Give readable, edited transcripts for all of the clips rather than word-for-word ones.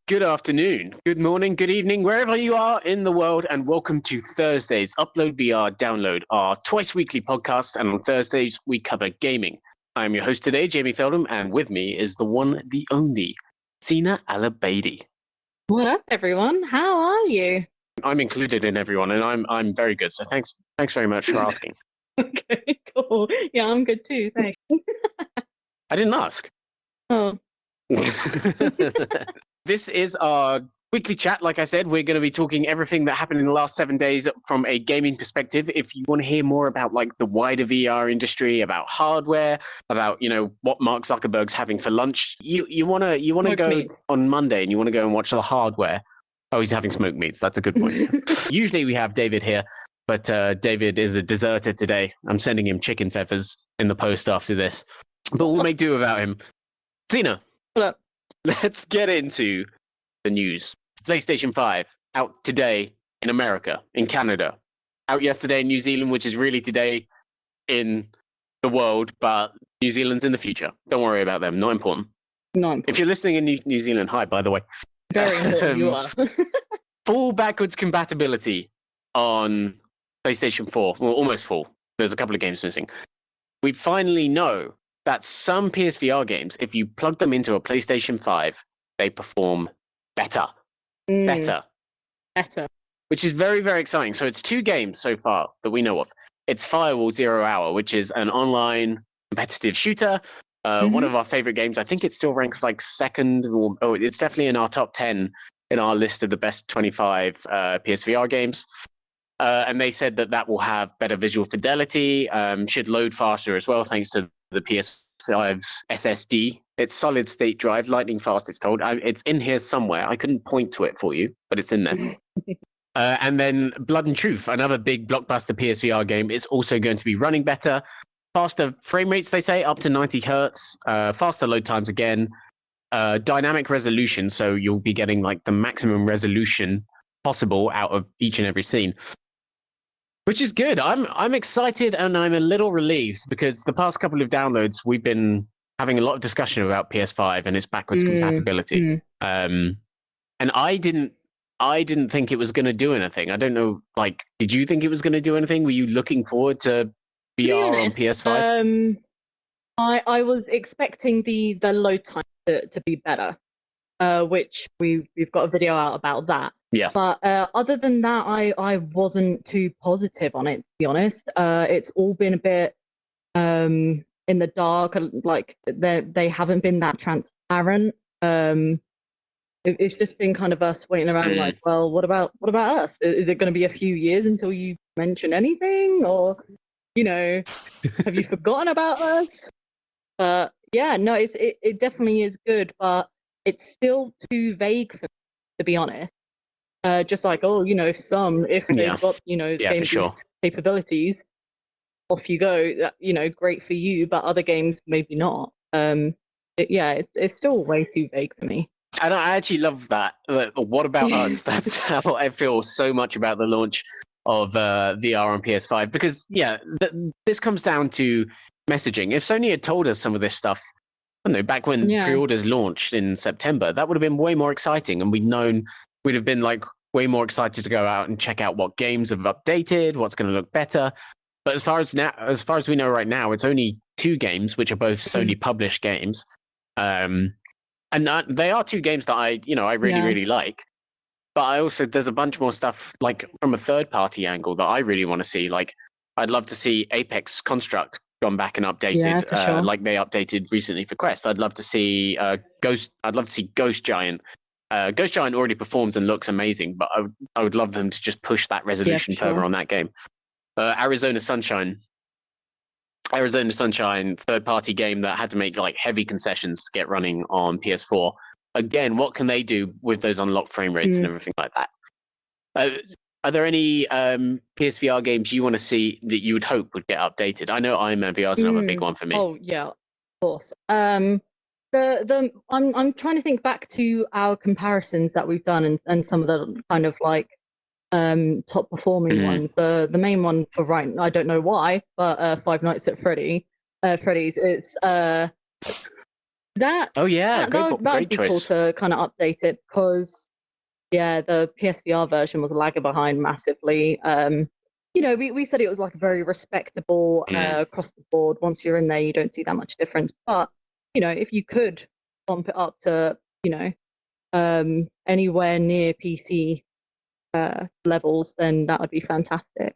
Good afternoon, good morning, good evening, wherever you are in the world, and welcome to Thursday's Upload VR Download, our twice weekly podcast. And on Thursdays, we cover gaming. I'm your host today, Jamie Feldham, and with me is the one, the only, Zeena Alabaidi. What up, everyone? How are you? I'm included in everyone, and I'm very good. So thanks very much for asking. Okay, cool. Yeah, I'm good too. Thanks. I didn't ask. Oh. This is our weekly chat. Like I said, we're going to be talking everything that happened in the last 7 days from a gaming perspective. If you want to hear more about like the wider VR industry, about hardware, about what Mark Zuckerberg's having for lunch, you want to go meat. on Monday and you want to go and watch the hardware. Oh, he's having smoked meats. That's a good point. Usually we have David here, but David is a deserter today. I'm sending him chicken feathers in the post after this, but we'll make do without him. Zeena. What up? Let's get into the news. PlayStation 5 out today in America, in Canada. Out yesterday in New Zealand, which is really today in the world, but New Zealand's in the future. Don't worry about them. Not important. Not important. If you're listening in New Zealand, hi, by the way. Very important, you are. Full backwards compatibility on PlayStation 4. Well, almost full. There's a couple of games missing. We finally know that some PSVR games, if you plug them into a PlayStation 5, they perform better. Better. Which is very, very exciting. So it's 2 games so far that we know of. It's Firewall Zero Hour, which is an online competitive shooter. One of our favorite games. I think it still ranks like second. It's definitely in our top 10 in our list of the best 25 PSVR games. And they said that will have better visual fidelity, should load faster as well, thanks to the PS5's SSD. It's solid state drive, lightning fast, it's told. It's in here somewhere. I couldn't point to it for you, but it's in there. And then Blood and Truth, another big blockbuster PSVR game, is also going to be running better. Faster frame rates, they say, up to 90 hertz. Faster load times again. Dynamic resolution, so you'll be getting like the maximum resolution possible out of each and every scene. Which is good. I'm excited and I'm a little relieved because the past couple of downloads we've been having a lot of discussion about PS5 and its backwards compatibility. And I didn't think it was going to do anything. I don't know. Like, did you think it was going to do anything? Were you looking forward to VR on PS5? I was expecting the load time to be better, which we've got a video out about that. Yeah. But other than that, I wasn't too positive on it, to be honest. It's all been a bit in the dark. Like they haven't been that transparent. It's just been kind of us waiting around like, well, what about us? Is it going to be a few years until you mention anything? Or, have you forgotten about us? But yeah, no, it definitely is good, but it's still too vague for me, to be honest. Just like, if they've got, game sure. capabilities, off you go. Great for you, but other games maybe not. It's still way too vague for me. And I actually love that. What about us? That's how I feel so much about the launch of VR on PS5 because this comes down to messaging. If Sony had told us some of this stuff, I don't know, back when pre-orders launched in September, that would have been way more exciting, and we'd have been like way more excited to go out and check out what games have updated, what's going to look better. But as far as we know right now, it's only 2 games, which are both Sony published games, and they are 2 games that I really like. But there's a bunch more stuff like from a third party angle that I really want to see. Like I'd love to see Apex Construct gone back and updated, sure. like they updated recently for Quest. I'd love to see Ghost Giant. Ghost Giant already performs and looks amazing, but I would love them to just push that resolution further on that game. Arizona Sunshine, third-party game that had to make like heavy concessions to get running on PS4. Again, what can they do with those unlocked frame rates and everything like that? Are there any PSVR games you want to see that you would hope would get updated? I know Iron Man VR is another big one for me. Oh yeah, of course. I'm trying to think back to our comparisons that we've done and some of the kind of like top performing ones. The main one for right, I don't know why, but Five Nights at Freddy's. It's That Oh yeah, that'd great be cool choice. to kind of update it because yeah, the PSVR version was lagging behind massively. We said it was like very respectable Mm. across the board. Once you're in there, you don't see that much difference. But if you could bump it up to anywhere near PC levels, then that would be fantastic.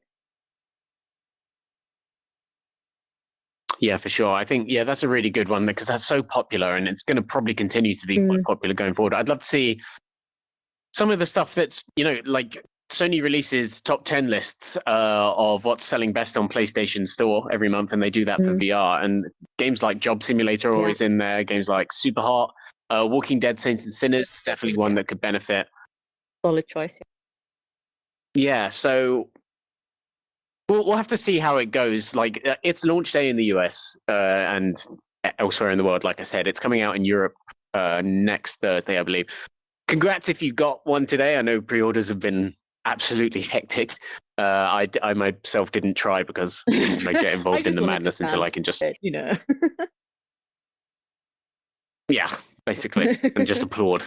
Yeah, for sure. I think that's a really good one because that's so popular and it's going to probably continue to be quite popular going forward. I'd love to see some of the stuff that's like Sony releases top 10 lists of what's selling best on PlayStation Store every month, and they do that for VR. And games like Job Simulator are always in there. Games like Super Hot, Walking Dead, Saints and Sinners is definitely one that could benefit. Solid choice. Yeah, so we'll have to see how it goes. Like it's launch day in the US and elsewhere in the world. Like I said, it's coming out in Europe next Thursday, I believe. Congrats if you got one today. I know pre-orders have been absolutely hectic. I myself didn't try because I get involved in the madness until I can just yeah, basically, and just applaud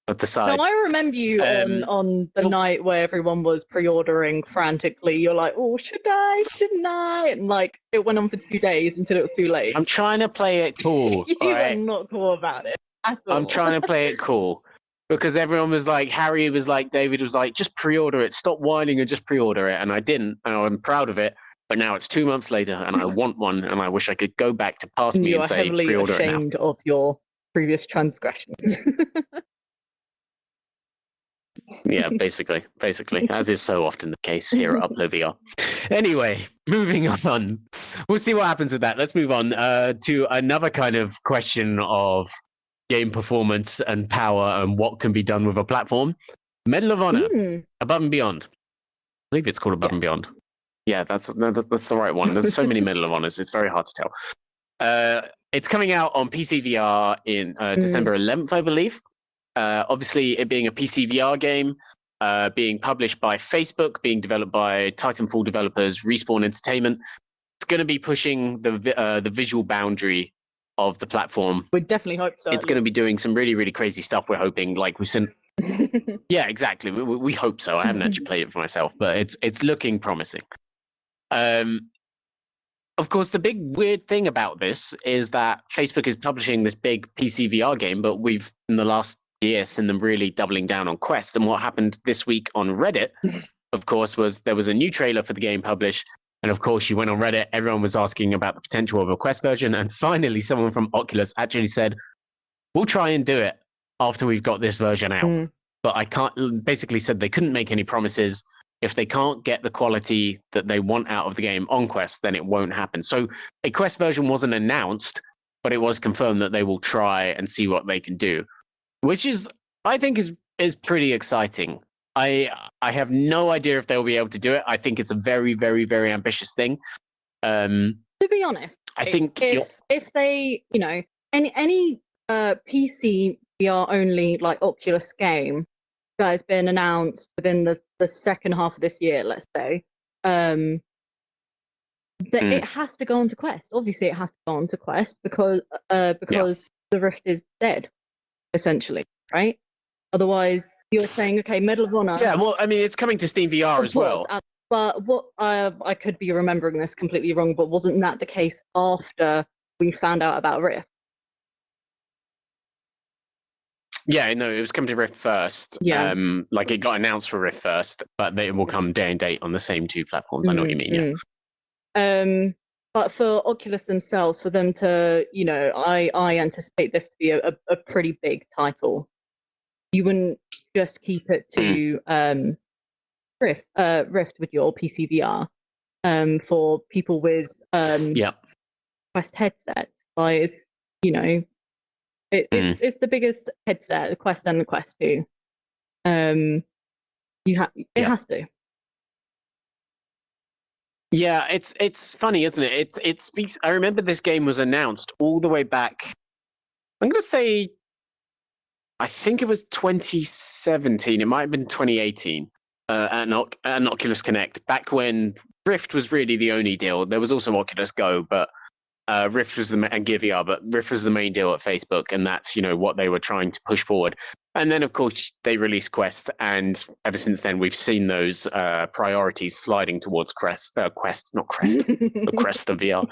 at the sides. No, I remember you on the night where everyone was pre-ordering frantically. You're like, oh, should I? Shouldn't I? And like, it went on for 2 days until it was too late. I'm trying to play it cool. You were not cool about it at all. I'm trying to play it cool because everyone was like, Harry was like, David was like, just pre-order it. Stop whining and just pre-order it. And I didn't, and I'm proud of it. But now it's 2 months later, and I want one, and I wish I could go back to past me and say, pre-order it now. You're heavily ashamed of your previous transgressions. Yeah, basically, as is so often the case here at Upload VR. Anyway, moving on. We'll see what happens with that. Let's move on to another kind of question of game performance and power and what can be done with a platform. Medal of Honor, Above and Beyond. I believe it's called Above and Beyond. Yeah, that's the right one. There's so many Medal of Honors, it's very hard to tell. It's coming out on PC VR in December 11th, I believe. Obviously, it being a PC VR game, being published by Facebook, being developed by Titanfall developers, Respawn Entertainment, it's going to be pushing the visual boundary of the platform. We definitely hope so. It's going to be doing some really, really crazy stuff. We're hoping, like we've seen. Yeah, exactly. We hope so. I haven't actually played it for myself, but it's looking promising. Of course, the big weird thing about this is that Facebook is publishing this big PC VR game, but we've in the last year seen them really doubling down on Quest. And what happened this week on Reddit, of course, was there was a new trailer for the game published. And of course, you went on Reddit, everyone was asking about the potential of a Quest version. And finally, someone from Oculus actually said, we'll try and do it after we've got this version out. But I can't, basically said they couldn't make any promises. If they can't get the quality that they want out of the game on Quest, then it won't happen. So a Quest version wasn't announced, but it was confirmed that they will try and see what they can do, which is, I think, is pretty exciting. I have no idea if they'll be able to do it. I think it's a very, very, very ambitious thing. To be honest, I think if they, any PC VR only like Oculus game that has been announced within the second half of this year, let's say, it has to go on to Quest. Obviously, it has to go on to Quest because the Rift is dead, essentially, right? Otherwise, you're saying, okay, Medal of Honor. Yeah, well, I mean, it's coming to SteamVR as well. But what I could be remembering this completely wrong, but wasn't that the case after we found out about Rift? Yeah, no, it was coming to Rift first. Yeah. Like it got announced for Rift first, but it will come day and date on the same two platforms. I know what you mean, yeah. But for Oculus themselves, for them to, I anticipate this to be a pretty big title. You wouldn't just keep it to Rift with your PC VR. For people with Quest headsets, it's it's the biggest headset, the Quest and the Quest 2. It has to. Yeah, it's funny, isn't it? It speaks. I remember this game was announced all the way back. I'm going to say, I think it was 2017. It might have been 2018 at Oculus Connect. Back when Rift was really the only deal. There was also Oculus Go, but Rift was and Gear VR, but Rift was the main deal at Facebook, and that's what they were trying to push forward. And then, of course, they released Quest, and ever since then, we've seen those priorities sliding towards Quest, not Crest, the Crest of VR.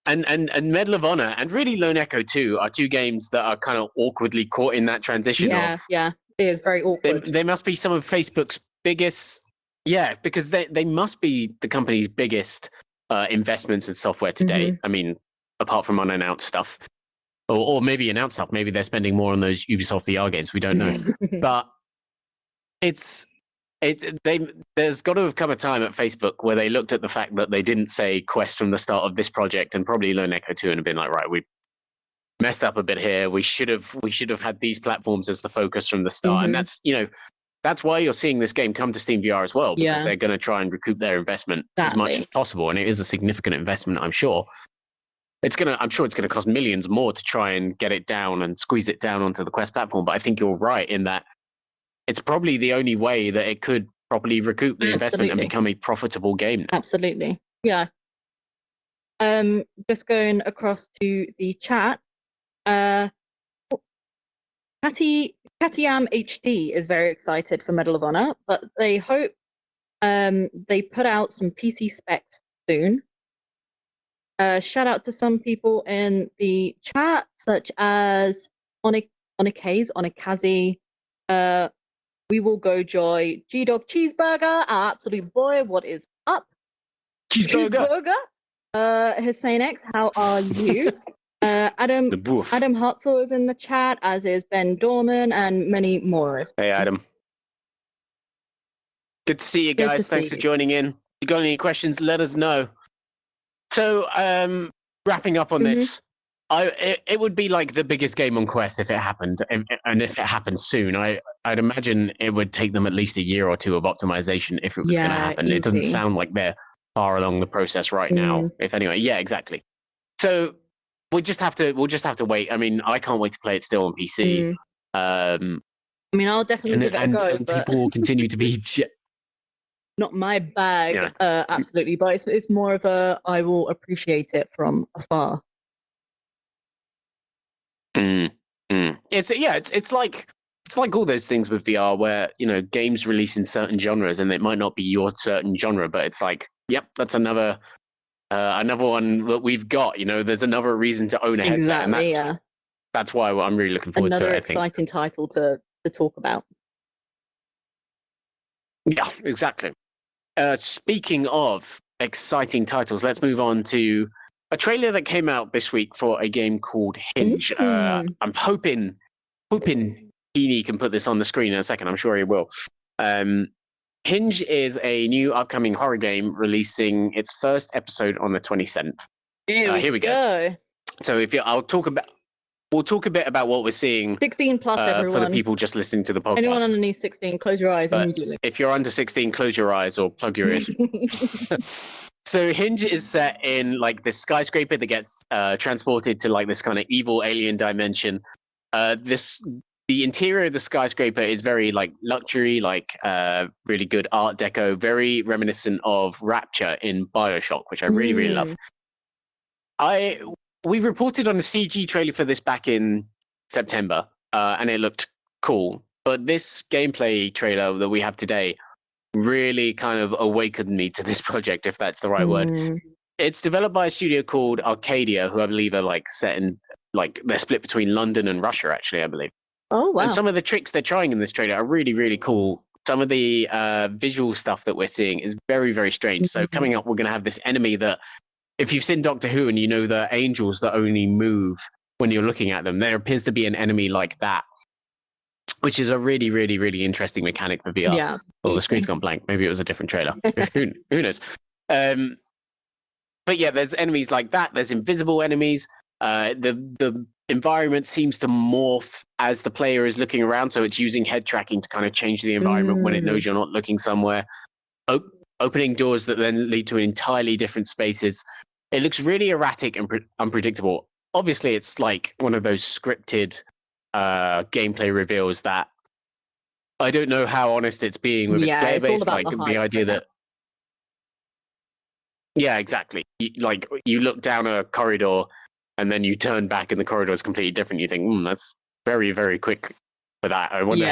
And Medal of Honor and really Lone Echo 2 are two games that are kind of awkwardly caught in that transition. Yeah, it is very awkward. They must be some of Facebook's biggest, because they must be the company's biggest investments in software today. Mm-hmm. I mean, apart from unannounced stuff, or maybe announced stuff. Maybe they're spending more on those Ubisoft VR games. We don't know, but there's got to have come a time at Facebook where they looked at the fact that they didn't say Quest from the start of this project, and probably Lone Echo 2, and have been like, right, we messed up a bit here. We should have had these platforms as the focus from the start, and that's why you're seeing this game come to SteamVR as well, because they're going to try and recoup their investment as much as possible, and it is a significant investment, I'm sure. I'm sure it's gonna cost millions more to try and get it down and squeeze it down onto the Quest platform. But I think you're right in that it's probably the only way that it could properly recoup the investment and become a profitable game now. Absolutely, yeah. Just going across to the chat. Katiam HD is very excited for Medal of Honor, but they hope they put out some PC specs soon. Shout out to some people in the chat, such as Onikazi, We Will Go Joy, G-Dog Cheeseburger, our absolute boy, what is up? Cheeseburger. Hussein X, how are you? Adam Hartzell is in the chat, as is Ben Dorman, and many more. Hey, Adam. Good to see you guys. Thanks for joining in. If you got any questions, let us know. So, wrapping up on this, it would be like the biggest game on Quest if it happened, and if it happened soon. I'd imagine it would take them at least a year or two of optimization if it was going to happen. Easy. It doesn't sound like they're far along the process right now. If anyway, yeah, exactly. So we'll just have to wait. I mean, I can't wait to play it still on PC. I mean, I'll definitely give it a go, but people will continue to be. Not my bag, absolutely, but it's more of a I will appreciate it from afar. It's like all those things with VR where games release in certain genres and it might not be your certain genre, but it's like, yep, that's another one that we've got. There's another reason to own a headset, and that's why I'm really looking forward to it. Another exciting title to talk about. Yeah, exactly. Speaking of exciting titles, let's move on to a trailer that came out this week for a game called Hinge. I'm hoping Heaney can put this on the screen in a second. I'm sure he will. Hinge is a new upcoming horror game releasing its first episode on the 27th. Here we go. So we'll talk a bit about what we're seeing. 16 plus, everyone. For the people just listening to the podcast. Anyone underneath 16, close your eyes immediately. If you're under 16, close your eyes or plug your ears. So Hinge is set in like this skyscraper that gets transported to like this kind of evil alien dimension. The interior of the skyscraper is very like luxury, like really good Art Deco, very reminiscent of Rapture in BioShock, which I really, really love. We reported on a CG trailer for this back in September, and it looked cool. But this gameplay trailer that we have today really kind of awakened me to this project, if that's the right word. It's developed by a studio called Arcadia, who I believe are like set in, like they're split between London and Russia, actually, I believe. Oh, wow. And some of the tricks they're trying in this trailer are really, really cool. Some of the visual stuff that we're seeing is very, very strange. So coming up, we're going to have this enemy that, if you've seen Doctor Who and you know the angels that only move when you're looking at them, there appears to be an enemy like that, which is a really, really, really interesting mechanic for VR. Yeah. Well, the screen's gone blank. Maybe it was a different trailer. Who knows? But yeah, there's enemies like that. There's invisible enemies. The environment seems to morph as the player is looking around, so it's using head tracking to kind of change the environment when it knows you're not looking somewhere. Opening doors that then lead to entirely different spaces. It looks really erratic and unpredictable. Obviously, it's like one of those scripted gameplay reveals that I don't know how honest it's being with its player base. Like the idea that Yeah, exactly. You look down a corridor, and then you turn back, and the corridor is completely different. You think, that's very, very quick for that. I wonder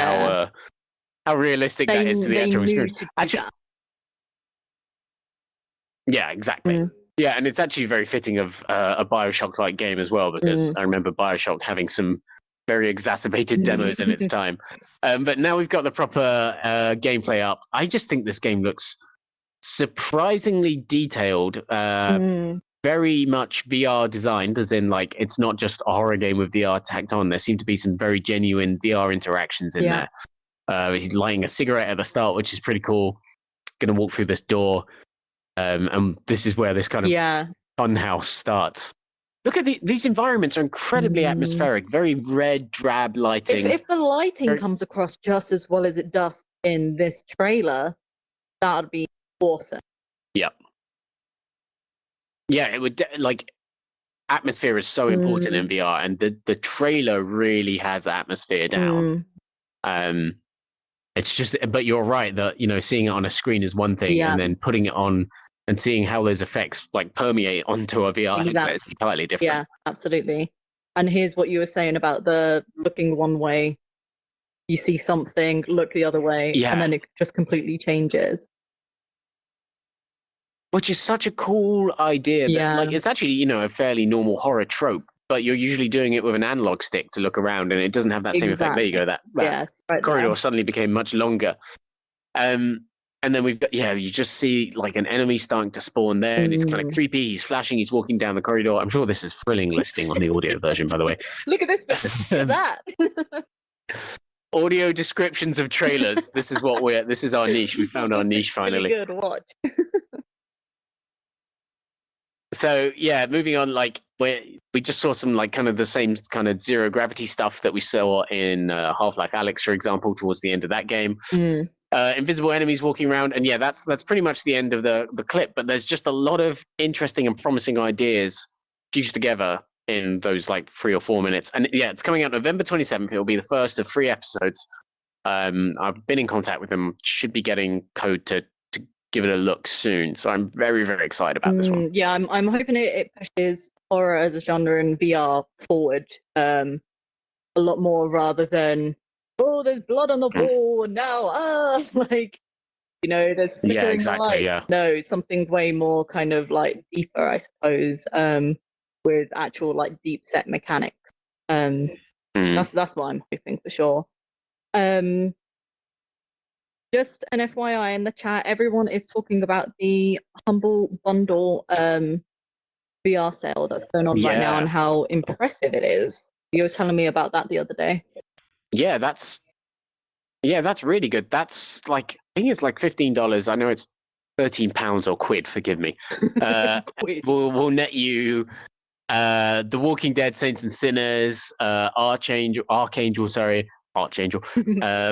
how realistic that is to the they actual knew experience. to do Actually, that. yeah, exactly. Yeah, and it's actually very fitting of a Bioshock-like game as well, because I remember Bioshock having some very exacerbated demos in its time. But now we've got the proper gameplay up. I just think this game looks surprisingly detailed, very much VR designed, as in like it's not just a horror game with VR tacked on. There seem to be some very genuine VR interactions in there. He's lighting a cigarette at the start, which is pretty cool. Going to walk through this door. And this is where this kind of fun house starts. Look at these environments are incredibly atmospheric, very red, drab lighting. If the lighting comes across just as well as it does in this trailer, that would be awesome. Yeah. Yeah, it would, atmosphere is so important in VR, and the trailer really has atmosphere down. It's just, but you're right that, seeing it on a screen is one thing, and then putting it on and seeing how those effects permeate onto a VR headset is entirely different. Yeah, absolutely. And here's what you were saying about the looking one way, you see something, look the other way, and then it just completely changes. Which is such a cool idea. That, it's actually, a fairly normal horror trope, but you're usually doing it with an analog stick to look around, and it doesn't have that same effect. There you go. That corridor suddenly became much longer. And then we've got, you just see like an enemy starting to spawn there, and it's kind of creepy. He's flashing, he's walking down the corridor. I'm sure this is thrilling listening on the audio version, by the way. Look at this, look at that. Audio descriptions of trailers. This is our niche. We found our niche finally. Really good watch. So moving on, we just saw some kind of the same kind of zero gravity stuff that we saw in Half-Life Alyx, for example, towards the end of that game. Invisible enemies walking around, and that's pretty much the end of the clip. But there's just a lot of interesting and promising ideas fused together in those 3 or 4 minutes. And it's coming out November 27th. It'll be the first of 3 episodes. I've been in contact with them. Should be getting code to give it a look soon. So I'm very, very excited about this one. Yeah, I'm hoping it pushes horror as a genre in VR forward a lot more, rather than there's blood on the wall and now there's flickering lights. No, something way more kind of deeper, I suppose, with actual deep set mechanics. That's what I'm hoping for sure. Just an FYI in the chat, everyone is talking about the Humble Bundle VR sale that's going on right now and how impressive it is. You were telling me about that the other day. Yeah, that's really good. That's I think it's $15. I know it's £13 or quid. Forgive me. We'll net you The Walking Dead, Saints and Sinners, Archangel,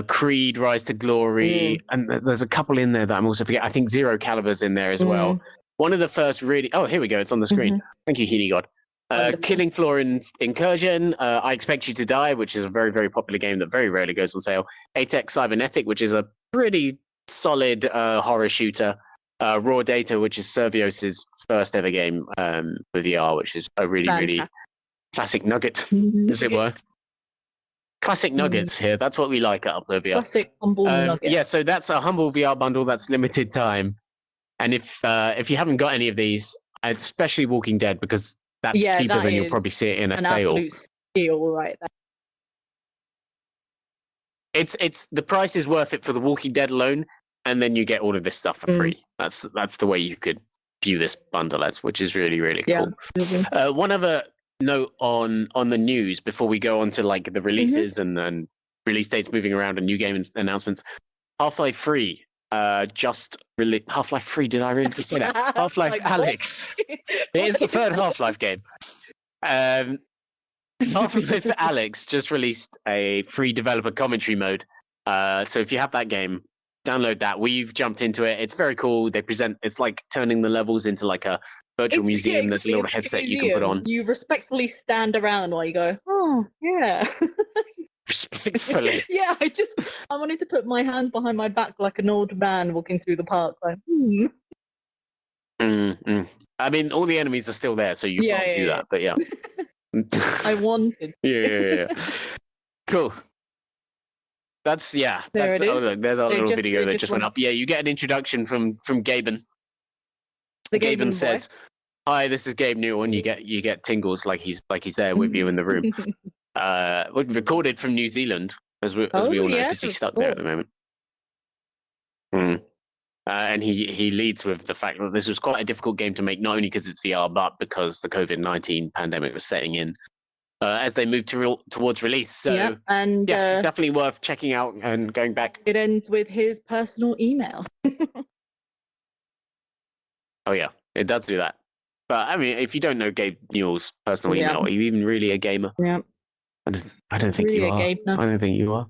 Creed, Rise to Glory, and there's a couple in there that I'm also forgetting. I think Zero Caliber's in there as well. One of the first really... Oh, here we go. It's on the screen. Thank you, Healy God. Killing Floor Incursion, I Expect You to Die, which is a very, very popular game that very rarely goes on sale. Atex Cybernetic, which is a pretty solid horror shooter. Raw Data, which is Servios' first ever game for VR, which is a really, really classic nugget, as it were. Classic nuggets here. That's what we like at Upload VR. Classic humble nuggets. Yeah, so that's a Humble VR bundle that's limited time. And if you haven't got any of these, especially Walking Dead, because that's cheaper than you'll probably see it in a sale. Absolute steal right there. It's the price is worth it for The Walking Dead alone, and then you get all of this stuff for free. That's the way you could view this bundle as, which is really, really cool. One other note on the news before we go on to the releases and release dates moving around and new game announcements. Half-Life 3 just released. Half-Life 3, did I really just say that? Half-Life Alyx. It is the third Half-Life game. Half-Life Alyx just released a free developer commentary mode. So if you have that game, download that. We've jumped into it. It's very cool. It's like turning the levels into a virtual museum. There's a little headset you can put on. You respectfully stand around while you go, oh, yeah. Respectfully. Yeah, I wanted to put my hand behind my back like an old man walking through the park. I mean, all the enemies are still there, so you can't do that. But yeah, I wanted. yeah. Cool. That's There That's it is. look, there's our It little just- video it that just just went went up. Yeah, you get an introduction from Gaben. The Gaben boy. says, "Hi, this is Gabe Newell," and you get tingles like he's there with you in the room. Recorded from New Zealand, as we all know, because he's stuck there at the moment. And he leads with the fact that this was quite a difficult game to make, not only because it's VR, but because the COVID-19 pandemic was setting in as they moved towards release. So and definitely worth checking out and going back. It ends with his personal email. Oh yeah, it does do that. But I mean, if you don't know Gabe Newell's personal email, are you even really a gamer? Yeah. I don't think Really you a are. Gabe, no. I don't think you are.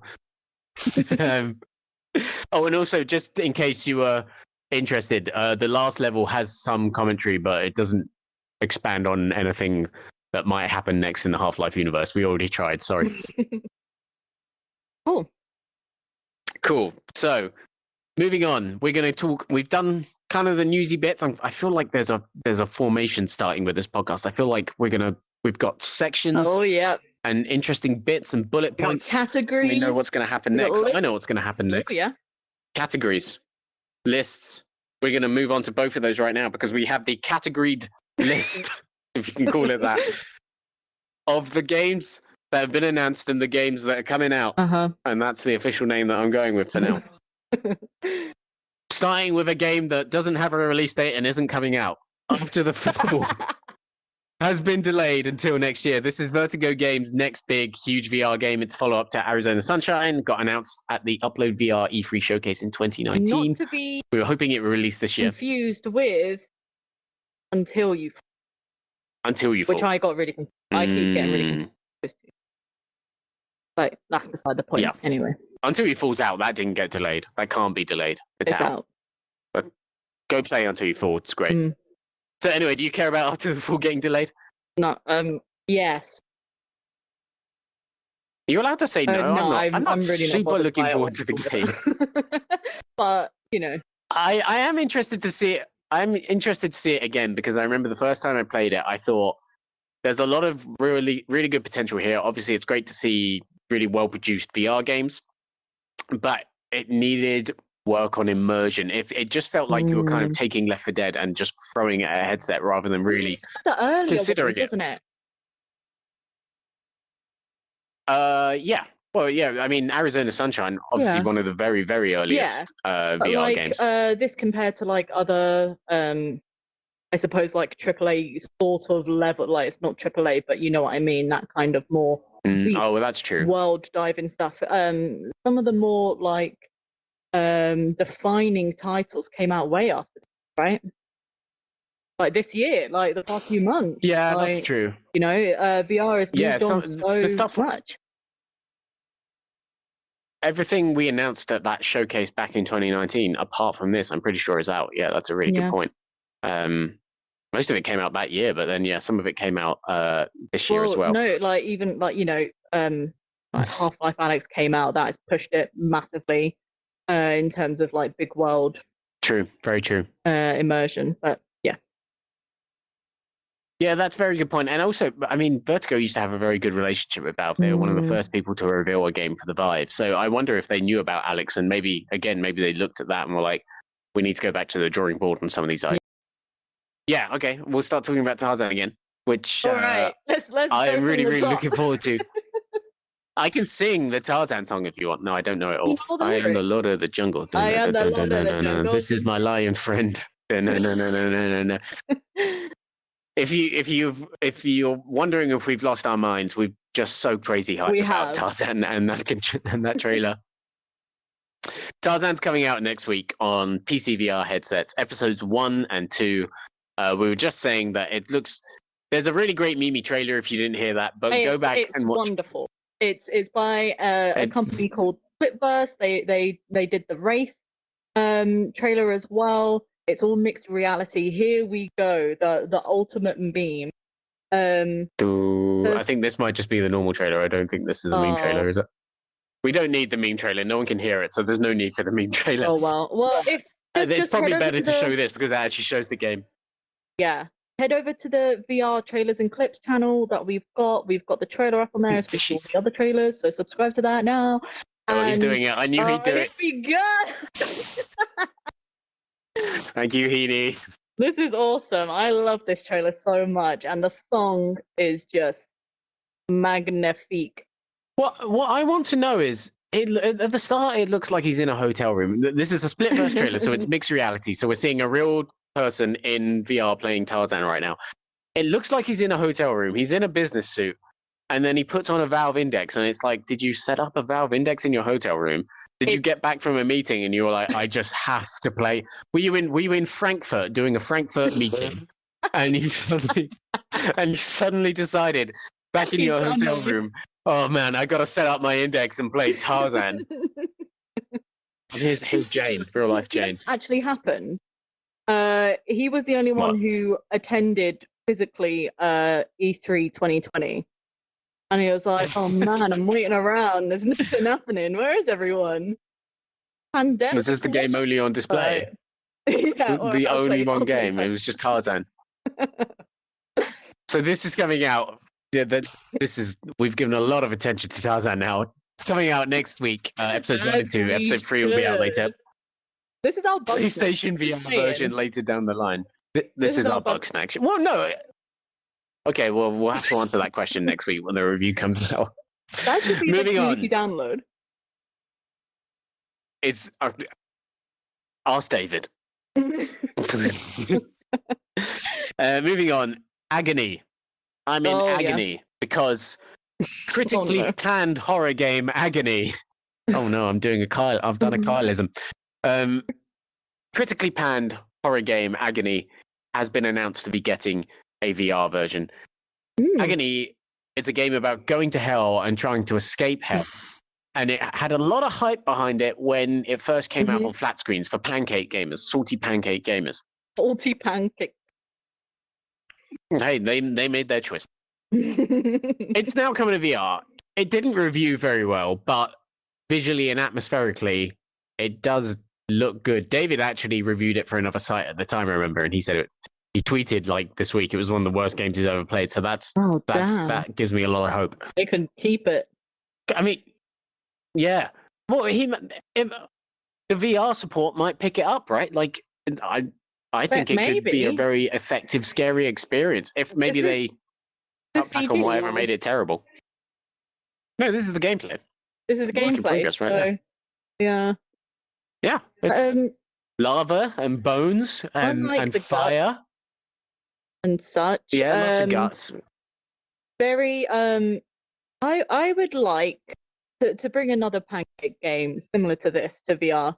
Oh, and also, just in case you were interested, the last level has some commentary, but it doesn't expand on anything that might happen next in the Half-Life universe. We already tried. Sorry. Cool. So, moving on, we're going to talk. We've done kind of the newsy bits. I feel like there's a formation starting with this podcast. I feel like we've got sections. Oh yeah. And interesting bits and bullet points. Categories. We know what's going to happen next. I know what's going to happen next. Oh, yeah. Categories, lists. We're going to move on to both of those right now because we have the categoried list, if you can call it that, of the games that have been announced and the games that are coming out. And that's the official name that I'm going with for now. Starting with a game that doesn't have a release date and isn't coming out after the fall. Has been delayed until next year. This is Vertigo Games' next big, huge VR game. Its follow-up to Arizona Sunshine got announced at the Upload VR E3 showcase in 2019. Not to be we were hoping it would release this year. Confused with Until You Fall. Which I got really confused. I keep getting really confused. But that's beside the point. Yeah. Anyway. Until You Fall's out. That didn't get delayed. That can't be delayed. It's out. But go play Until You Fall. It's great. So anyway, do you care about After the Fall getting delayed? No. Yes. Are you allowed to say no? No, I'm not really super looking forward to the game. But you know, I am interested to see it. I'm interested to see it again because I remember the first time I played it, I thought there's a lot of really, really good potential here. Obviously, it's great to see really well-produced VR games, but it needed work on immersion. If it just felt like you were kind of taking Left 4 Dead and just throwing it at a headset rather than really considering it. Wasn't it? Yeah. Well, yeah. I mean, Arizona Sunshine, obviously one of the very, very earliest VR games. This compared to like other, I suppose like AAA sort of level. Like it's not AAA, but you know what I mean. That kind of more. Oh, well, that's true. World diving stuff. Some of the more like defining titles came out way after, right? Like this year, like the past few months. Yeah, like, that's true. You know, VR has moved on so much. Everything we announced at that showcase back in 2019, apart from this, I'm pretty sure is out. Yeah, that's a really good point. Most of it came out that year, but then some of it came out this year as well. No, like even like you know, like Half-Life Alyx came out. That has pushed it massively in terms of like big world. True, very true. Immersion, but yeah. Yeah, that's a very good point. And also, I mean, Vertigo used to have a very good relationship with Valve. They were one of the first people to reveal a game for the Vive. So I wonder if they knew about Alyx and maybe they looked at that and were like, we need to go back to the drawing board on some of these ideas. Yeah, okay. We'll start talking about Tarzan again, which all right. Let's I am really, really looking forward to. I can sing the Tarzan song if you want. No, I don't know it all. I am the Lord of the Jungle. I am the Lord of the Jungle. This is my lion friend. No. If you're wondering if we've lost our minds, we've just so crazy hyped about Tarzan and that trailer. Tarzan's coming out next week on PC VR headsets, episodes 1 and 2. We were just saying that it looks. There's a really great Mimi trailer if you didn't hear that, but go back and watch. It's wonderful. It's by a company called Splitverse. They did the Wraith trailer as well. It's all mixed reality. Here we go, the ultimate meme. I think this might just be the normal trailer. I don't think this is a meme trailer, is it? We don't need the meme trailer. No one can hear it, so there's no need for the meme trailer. Oh well. Well, if it's probably better to show this because it actually shows the game. yeah, head over to the VR trailers and clips channel that we've got. We've got the trailer up on there as well as all Fishies. the other trailers. So subscribe to that now. Oh, he's And doing it. I knew he'd do here it. we go. Thank you, Heaney. This is awesome. I love this trailer so much, and the song is just magnifique. What I want to know is, at the start, it looks like he's in a hotel room. This is a split-verse trailer, so it's mixed reality. So we're seeing a real person in VR playing Tarzan right now. It looks like he's in a hotel room. He's in a business suit, and then he puts on a Valve Index, and it's like, did you set up a Valve Index in your hotel room? Did you get back from a meeting and you were like, I just have to play? Were you in Frankfurt doing a Frankfurt meeting, and you suddenly decided back in your hotel room, oh man, I got to set up my Index and play Tarzan. Here's Jane, real life Jane. Actually happened. He was the only one who attended physically E3 2020. And he was like, oh man, I'm waiting around. There's nothing happening. Where is everyone? Pandemic. Was this the game only on display? Yeah, the only one game. It was just Tarzan. So this is coming out. We've given a lot of attention to Tarzan now. It's coming out next week. Episodes 1 and 2. Episode 3 will be out later. This is our bug PlayStation VR version later down the line. This is our bug snack. Well, no. Okay, well, we'll have to answer that question next week when the review comes out. That should be Moving the on. download. It's ask David. Moving on. Agony. I'm in agony because critically planned horror game Agony. Oh no, I've done a Kyleism. Critically panned horror game Agony has been announced to be getting a VR version. Agony is a game about going to hell and trying to escape hell. And it had a lot of hype behind it when it first came out on flat screens for pancake gamers, salty pancake gamers. Salty pancake. Hey, they made their choice. It's now coming to VR. It didn't review very well, but visually and atmospherically, it does look good. David actually reviewed it for another site at the time, I remember, and he said he tweeted like this week it was one of the worst games he's ever played. So that gives me a lot of hope. They can keep it. I mean, yeah. Well, the VR support might pick it up, right? Like, I think it could be a very effective, scary experience if maybe they cut back on whatever made it terrible. No, this is the gameplay. This is the gameplay. Progress right now. Yeah. Yeah. It's lava and bones and fire. And such. Yeah, lots of guts. Very, I would like to bring another pancake game similar to this to VR.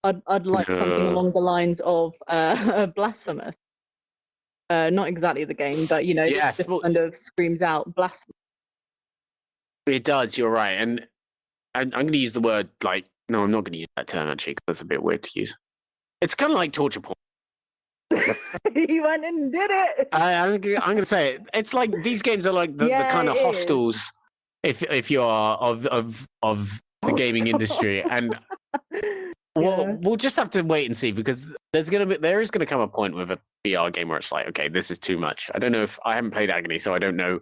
I'd like something along the lines of Blasphemous. Not exactly the game, but this kind of screams out Blasphemous. It does, you're right. And I'm going to use the word no, I'm not going to use that term actually because that's a bit weird to use. It's kind of like torture porn. He went and did it. I'm going to say it. It's like these games are like the kind of hostels if you are of the gaming industry. And we'll just have to wait and see because there is going to come a point with a VR game where it's like, okay, this is too much. I don't know if I haven't played Agony, so I don't know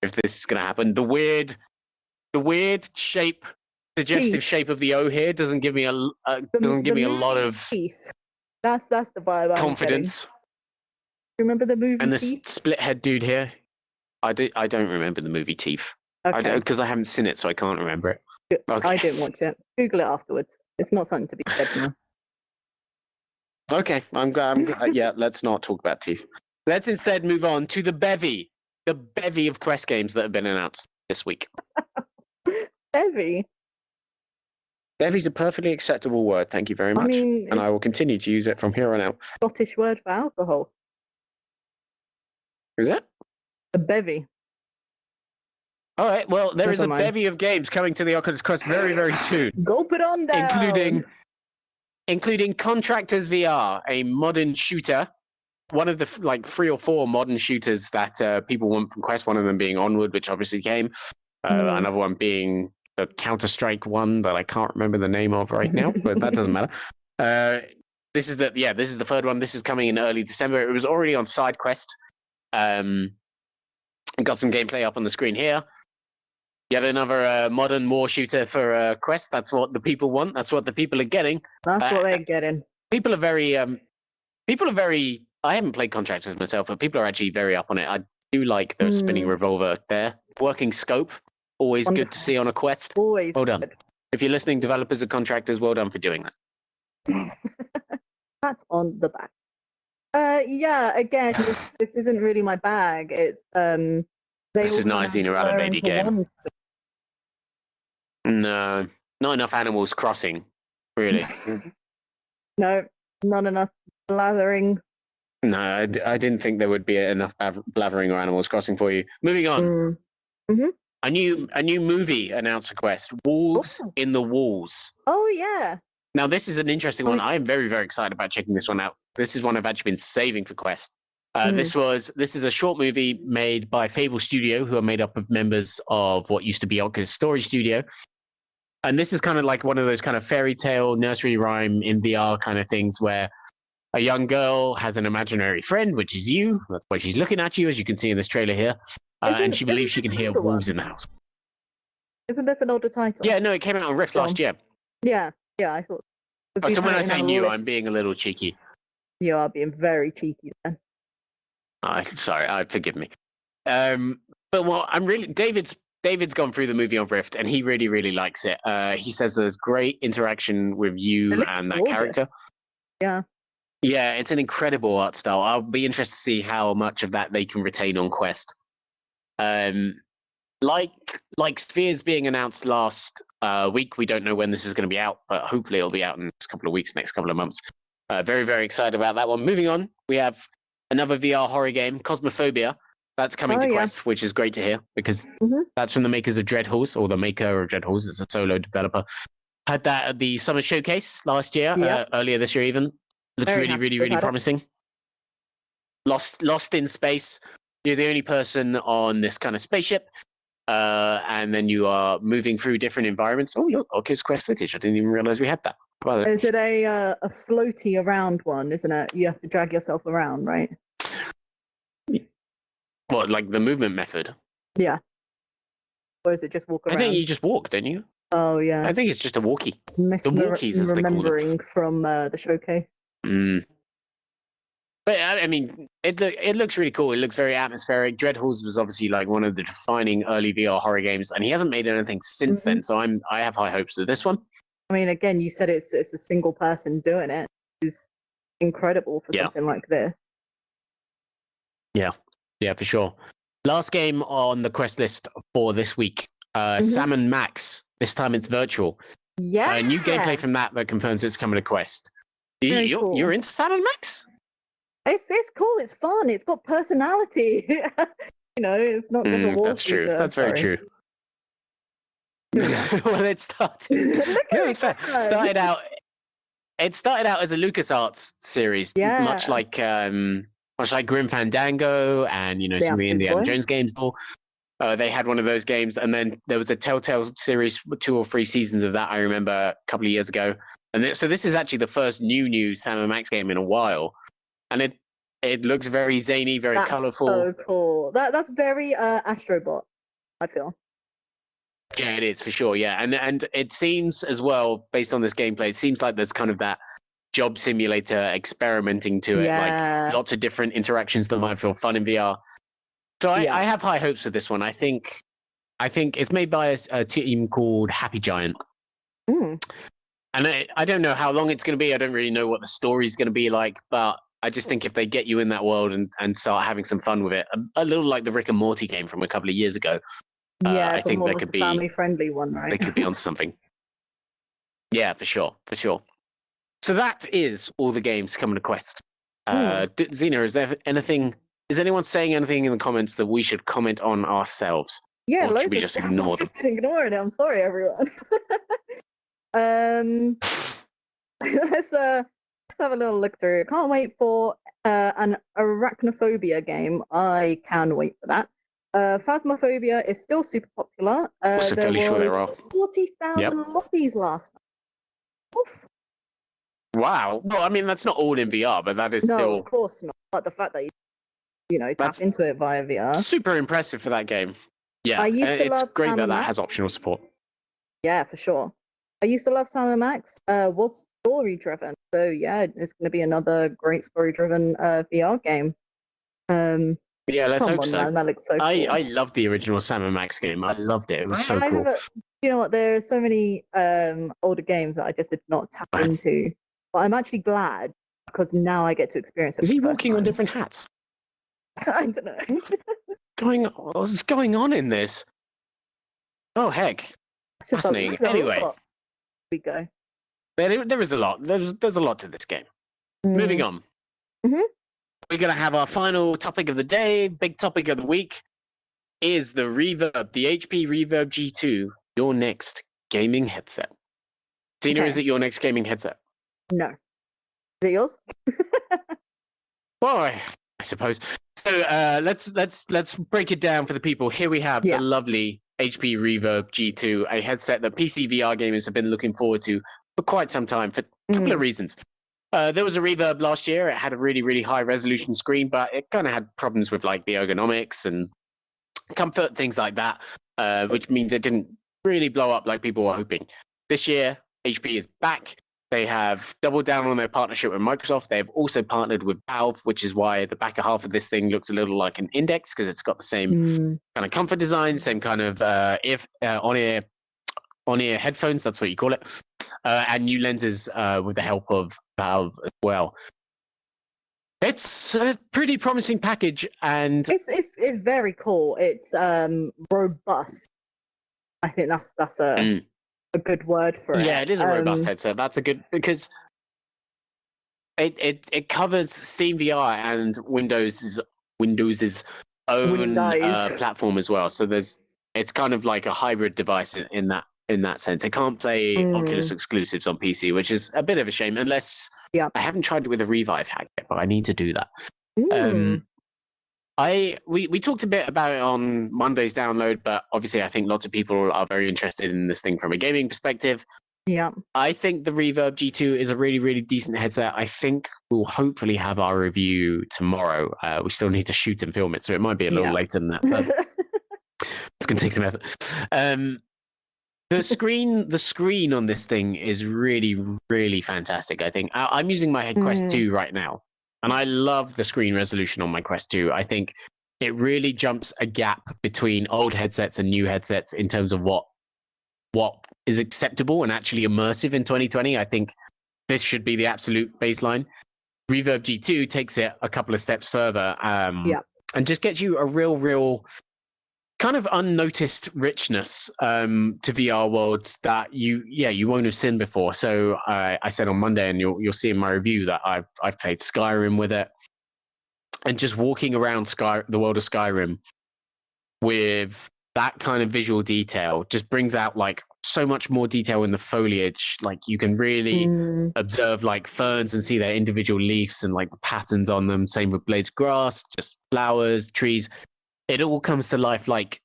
if this is going to happen. The weird shape, suggestive shape of the O here doesn't give me a lot of teeth. That's the vibe. Confidence. Remember the movie? And the Teeth? split head dude here. I don't remember the movie Teeth. Okay. Because I haven't seen it, so I can't remember it. Okay. I didn't watch it. Google it afterwards. It's not something to be said now. Okay, I'm glad. Yeah, let's not talk about Teeth. Let's instead move on to the bevy of Quest games that have been announced this week. Bevy? Bevy's a perfectly acceptable word. Thank you very much. And I will continue to use it from here on out. Scottish word for alcohol. Is it? A bevy. All right. Well, there is a bevy of games coming to the Oculus Quest very, very soon. Gulp it on down. Including Contractors VR, a modern shooter. One of the 3 or 4 modern shooters that people want from Quest. One of them being Onward, which obviously came. Another one being the Counter-Strike one that I can't remember the name of right now, but that doesn't matter. this is the third one. This is coming in early December. It was already on SideQuest. Got some gameplay up on the screen here. Yet another modern war shooter for Quest. That's what the people want. That's what the people are getting. That's what they're getting. People are very. I haven't played Contractors myself, but people are actually very up on it. I do like the spinning revolver there. Working scope, always Wonderful. good to see on a Quest. Always well done. good. If you're listening, developers and contractors, well done for doing that. Pat on the back. Yeah, again, this isn't really my bag. It's This is not a Zeena Rabbit baby game. No, not enough animals crossing, really. No, not enough blathering. No, I didn't think there would be enough blathering or Animals Crossing for you. Moving on. A new movie announced for Quest, Wolves in the Walls. Oh yeah. Now this is an interesting one. I am very, very excited about checking this one out. This is one I've actually been saving for Quest. This is a short movie made by Fable Studio, who are made up of members of what used to be Oculus Story Studio. And this is kind of like one of those kind of fairy tale nursery rhyme in VR kind of things where a young girl has an imaginary friend, which is you. That's why she's looking at you, as you can see in this trailer here. And she believes she can hear wolves in the house. Isn't this an older title? Yeah, no, it came out on Rift last year. Yeah, I thought. So when I say new, I'm being a little cheeky. You are being very cheeky then. Sorry, forgive me. But well, David's gone through the movie on Rift, and he really, really likes it. He says there's great interaction with you and that character. Yeah. Yeah, it's an incredible art style. I'll be interested to see how much of that they can retain on Quest. Like Spheres being announced last week, we don't know when this is going to be out, but hopefully it'll be out in the next couple of weeks, next couple of months. Very, very excited about that one. Moving on, we have another VR horror game, Cosmophobia. That's coming to Quest, which is great to hear because that's from the makers of Dread Halls, or the maker of Dread Halls. It's a solo developer. Had that at the Summer Showcase last year, earlier this year even. Looks really promising. Lost in space. You're the only person on this kind of spaceship. And then you are moving through different environments. Oh, look, Oculus Quest footage. I didn't even realize we had that. Is it a floaty around one, isn't it? You have to drag yourself around, right? What, like the movement method? Yeah. Or is it just walk around? I think you just walk, don't you? Oh, yeah. I think it's just a walkie. The walkies, as they call them. Remembering from the showcase. But I mean, it looks really cool. It looks very atmospheric. Dread Halls was obviously like one of the defining early VR horror games, and he hasn't made anything since then. So I have high hopes of this one. I mean, again, you said it's a single person doing it. It's incredible for something like this. Yeah, for sure. Last game on the Quest list for this week, Sam & Max. This time it's virtual. Yeah. New gameplay from that confirms it's coming to Quest. Cool. You're into Sam & Max? It's cool. It's fun. It's got personality. It's not just a war That's true. shooter. That's very true. Well, it started. It started out as a LucasArts series, much like Grim Fandango and some of the Indiana Jones games. They had one of those games, and then there was a Telltale series, 2 or 3 seasons of that. I remember a couple of years ago, and so this is actually the first new Sam & Max game in a while, and it looks very zany, very colourful. So cool. That's very Astrobot, I feel. Yeah, it is for sure. Yeah, and it seems as well, based on this gameplay, it seems like there's kind of that job simulator experimenting to it, like lots of different interactions that might feel fun in VR. So I have high hopes for this one. I think it's made by a team called Happy Giant. And I don't know how long it's going to be. I don't really know what the story's going to be like, but I just think if they get you in that world and start having some fun with it, a little like the Rick and Morty game from a couple of years ago. I think there could be family-friendly one, right? They could be on something. Yeah, for sure. So that is all the games coming to Quest. Zeena, is anyone saying anything in the comments that we should comment on ourselves? Yeah, or should we just ignore them? Just ignoring it. I'm sorry, everyone. Let's have a little look through. Can't wait for an arachnophobia game. I can wait for that. Phasmophobia is still super popular. Also fairly sure there are 40,000 lobbies last night. Oof. Wow. Well, I mean, that's not all in VR, but that is No, still of course not. But the fact that you tap that's into it via VR. super impressive for that game. Yeah, I used to it's love great Sam that and that Max. has optional support. Yeah, for sure. I used to love Sam and Max. Was story driven, so yeah, it's going to be another great story driven VR game. Yeah, let's Come hope on, so. man, that looks so I cool. loved the original Sam and Max game. I loved it. It was so I cool. haven't. You know what? There are so many older games that I just did not tap into, but I'm actually glad because now I get to experience it. Is for he the first walking on time. different hats? I don't know. What's going on in this? Oh heck, It's just fascinating. a Anyway, lot. We go. there is a lot. There's a lot to this game. Moving on. Mhm. We're gonna have our final topic of the day. Big topic of the week is the Reverb, the HP Reverb G2, your next gaming headset. Zeena, is it your next gaming headset? No. Is it yours? Well, I suppose. So let's break it down for the people. Here we have the lovely HP Reverb G2, a headset that PC VR gamers have been looking forward to for quite some time for a couple of reasons. There was a Reverb last year. It had a really, really high resolution screen, but it kind of had problems with like the ergonomics and comfort, things like that, which means it didn't really blow up like people were hoping. This year, HP is back. They have doubled down on their partnership with Microsoft. They have also partnered with Valve, which is why the back half of this thing looks a little like an Index because it's got the same kind of comfort design, same kind of on-ear headphones. That's what you call it, and new lenses with the help of Valve as well. It's a pretty promising package, and it's very cool. It's robust. I think that's a good word for it. Yeah, it is a robust headset. That's a good because it covers SteamVR and Windows's own platform as well. So it's kind of like a hybrid device in that sense. It can't play Oculus exclusives on PC, which is a bit of a shame. Unless I haven't tried it with a Revive hack yet, but I need to do that. We talked a bit about it on Monday's download, but obviously I think lots of people are very interested in this thing from a gaming perspective. Yeah. I think the Reverb G2 is a really, really decent headset. I think we'll hopefully have our review tomorrow. We still need to shoot and film it, so it might be a little later than that, but it's going to take some effort. The screen on this thing is really, really fantastic, I think. I'm using my Quest 2 right now, and I love the screen resolution on my Quest 2. I think it really jumps a gap between old headsets and new headsets in terms of what is acceptable and actually immersive in 2020. I think this should be the absolute baseline. Reverb G2 takes it a couple of steps further and just gets you a real kind of unnoticed richness to VR worlds that you won't have seen before. So I said on Monday, and you'll see in my review that I've played Skyrim with it, and just walking around the world of Skyrim with that kind of visual detail just brings out like so much more detail in the foliage. Like you can really observe like ferns and see their individual leaves and like the patterns on them. Same with blades of grass, just flowers, trees. It all comes to life like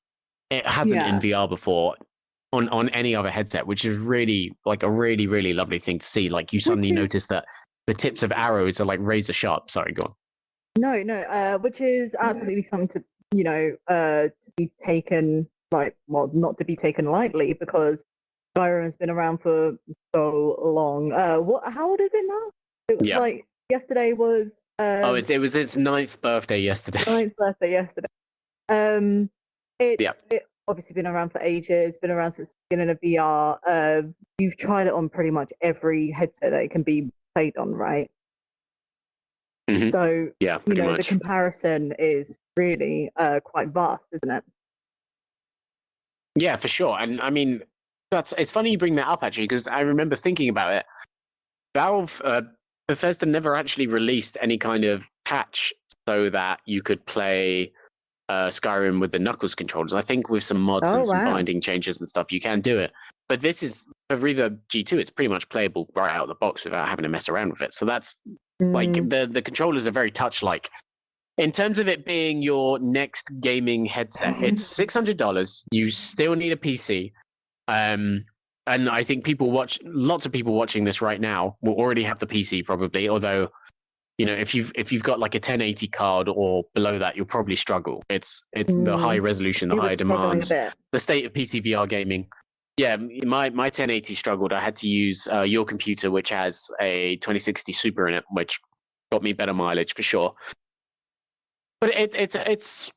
it hasn't in VR before on any other headset, which is really like a really, really lovely thing to see. Like you suddenly notice that the tips of arrows are like razor sharp. Sorry, go on. No, which is absolutely something to to be taken not to be taken lightly, because Skyrim's been around for so long. How old is it now? It was like yesterday was. It was its 9th birthday yesterday. 9th birthday yesterday. It's obviously been around for ages. Been around since the beginning of VR. You've tried it on pretty much every headset that it can be played on, right? So the comparison is really quite vast, isn't it? Yeah, for sure. And I mean, it's funny you bring that up actually, because I remember thinking about it. Valve, Bethesda never actually released any kind of patch so that you could play Skyrim with the Knuckles controllers. I think with some mods and some binding changes and stuff, you can do it. But this is for Reverb G2. It's pretty much playable right out of the box without having to mess around with it. So that's like the controllers are very touch-like. In terms of it being your next gaming headset, it's $600. You still need a PC. and I think lots of people watching this right now will already have the PC probably, although, you know, if you've got like a 1080 card or below that, you'll probably struggle. It's the high resolution, the He was high struggling a demands, bit. the state of PC VR gaming. Yeah, my 1080 struggled. I had to use your computer, which has a 2060 Super in it, which got me better mileage for sure. But it's.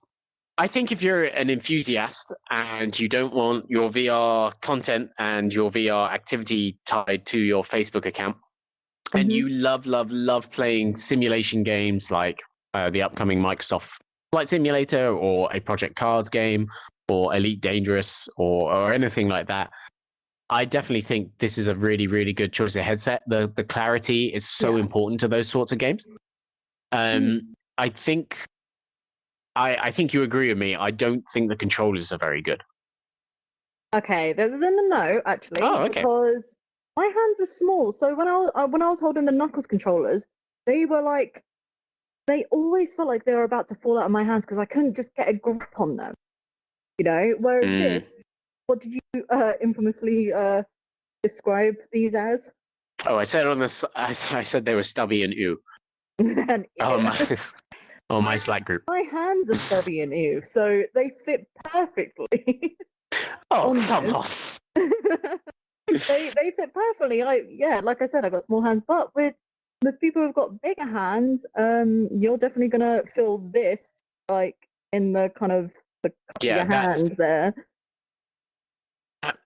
I think if you're an enthusiast and you don't want your VR content and your VR activity tied to your Facebook account, and you love playing simulation games like the upcoming Microsoft Flight Simulator or a Project Cars game or Elite Dangerous or anything like that, I definitely think this is a really, really good choice of headset. The clarity is so important to those sorts of games. I think I think you agree with me. I don't think the controllers are very good. Okay, then no, actually, because my hands are small. So when I was holding the Knuckles controllers, they always felt like they were about to fall out of my hands because I couldn't just get a grip on them. You know, whereas this, what did you infamously describe these as? Oh, I said on this. I said they were stubby and ew. My Slack group. My hands are stubby and ew, so they fit perfectly. Oh, come on. they fit perfectly. Like I said, I got small hands, but with people who've got bigger hands, you're definitely gonna feel this like in the kind of the your hand there.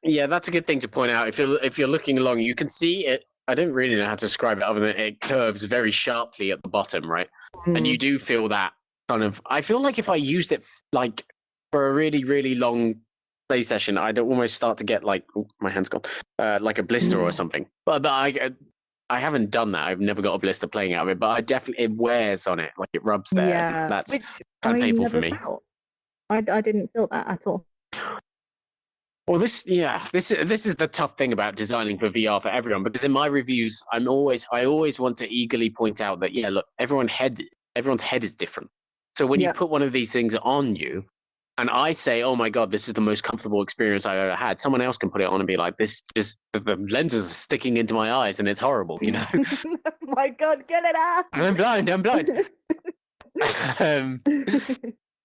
Yeah, that's a good thing to point out. If you're looking along, you can see it. I don't really know how to describe it other than it curves very sharply at the bottom, right? And you do feel that kind of. I feel like if I used it like for a really, really long play session, I'd almost start to get like my hand's gone, like a blister or something. But I haven't done that. I've never got a blister playing out of it. But I definitely it wears on it, like it rubs there. Yeah, that's kind of painful for me. I didn't feel that at all. Well, this is the tough thing about designing for VR for everyone, because in my reviews, I always want to eagerly point out that look, everyone's head is different. So when you put one of these things on you, and I say, oh my god, this is the most comfortable experience I've ever had, someone else can put it on and be like, this just the lenses are sticking into my eyes and it's horrible, you know. Oh my god, get it out! I'm blind.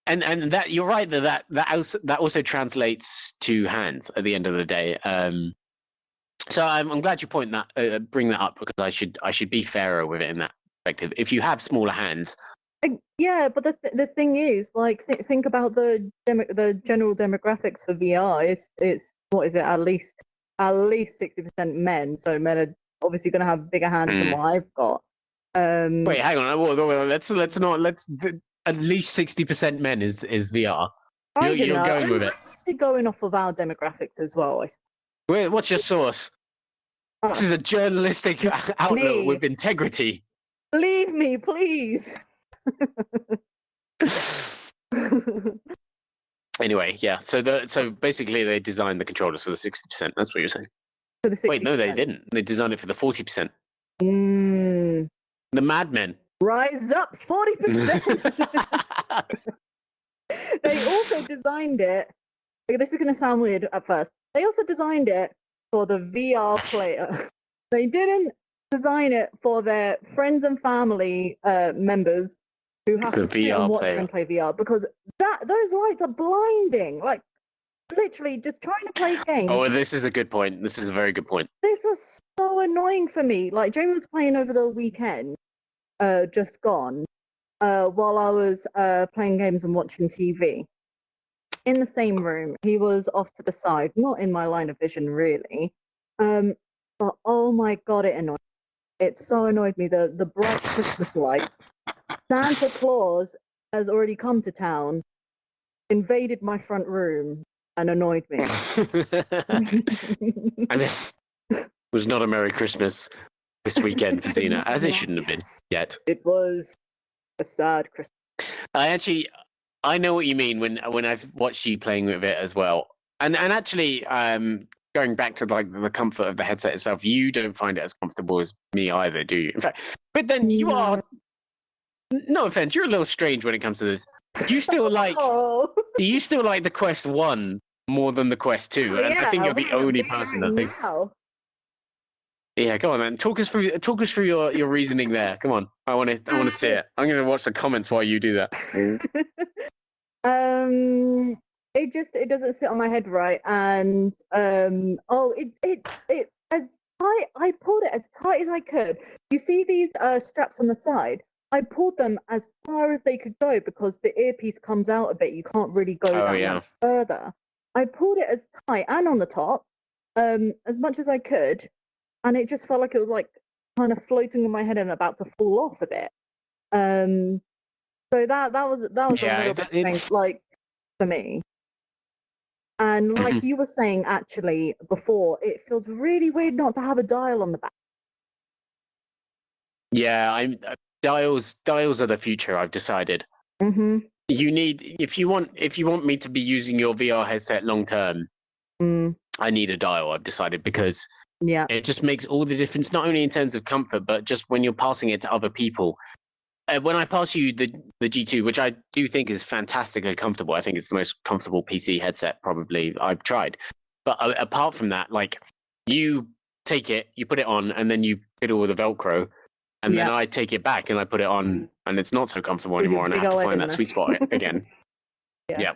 And that you're right that also translates to hands at the end of the day. So I'm glad you bring that up, because I should be fairer with it in that perspective. If you have smaller hands, yeah, but the thing is, like, think about the general demographics for VR. It's what is it? At least 60% men. So men are obviously going to have bigger hands than what I've got. Wait, hang on. Let's at least 60% men is VR. You're going with it. Actually, going off of our demographics as well. What's your source? This is a journalistic outlet with integrity. Leave me, please. Anyway, yeah. So basically, they designed the controllers for the 60%. That's what you're saying. For the 60%. Wait, no, they didn't. They designed it for the 40%. The madmen. Rise up, 40%. They also designed it. This is going to sound weird at first. They also designed it for the VR player. They didn't design it for their friends and family members who have to sit and watch them play VR, because those lights are blinding. Like, literally, just trying to play games. Oh, this is a good point. This is a very good point. This was so annoying for me. Like, Jamie was playing over the weekend. Just gone, while I was playing games and watching TV. In the same room, he was off to the side, not in my line of vision really. But oh my god, it annoyed me. It so annoyed me. The bright Christmas lights. Santa Claus has already come to town, invaded my front room, and annoyed me. And it was not a Merry Christmas this weekend for Zeena, as it shouldn't have been yet. It was a sad Christmas. I know what you mean when I've watched you playing with it as well. And actually, going back to like the comfort of the headset itself, you don't find it as comfortable as me either, do you? In fact, but then you are. No offense, you're a little strange when it comes to this. You still like. Oh. You still like the Quest 1 more than the Quest 2, and I think you're the only person I think. Now. Yeah, go on, man. Talk us through your reasoning there. Come on, I want to see it. I'm going to watch the comments while you do that. It doesn't sit on my head right, and it as tight. I pulled it as tight as I could. You see these straps on the side. I pulled them as far as they could go because the earpiece comes out a bit. You can't really go much further. I pulled it as tight and on the top, as much as I could, and it just felt like it was like kind of floating in my head and about to fall off a bit. So that was a little bit strange, like for me. And like you were saying, actually before, it feels really weird not to have a dial on the back. Yeah, dials are the future. I've decided. You need if you want me to be using your VR headset long term. I need a dial. I've decided because it just makes all the difference. Not only in terms of comfort, but just when you're passing it to other people. When I pass you the G2, which I do think is fantastically comfortable, I think it's the most comfortable PC headset probably I've tried. But apart from that, like you take it, you put it on, and then you fiddle with the Velcro, and then I take it back and I put it on, and it's not so comfortable anymore, and I have to find that sweet spot again.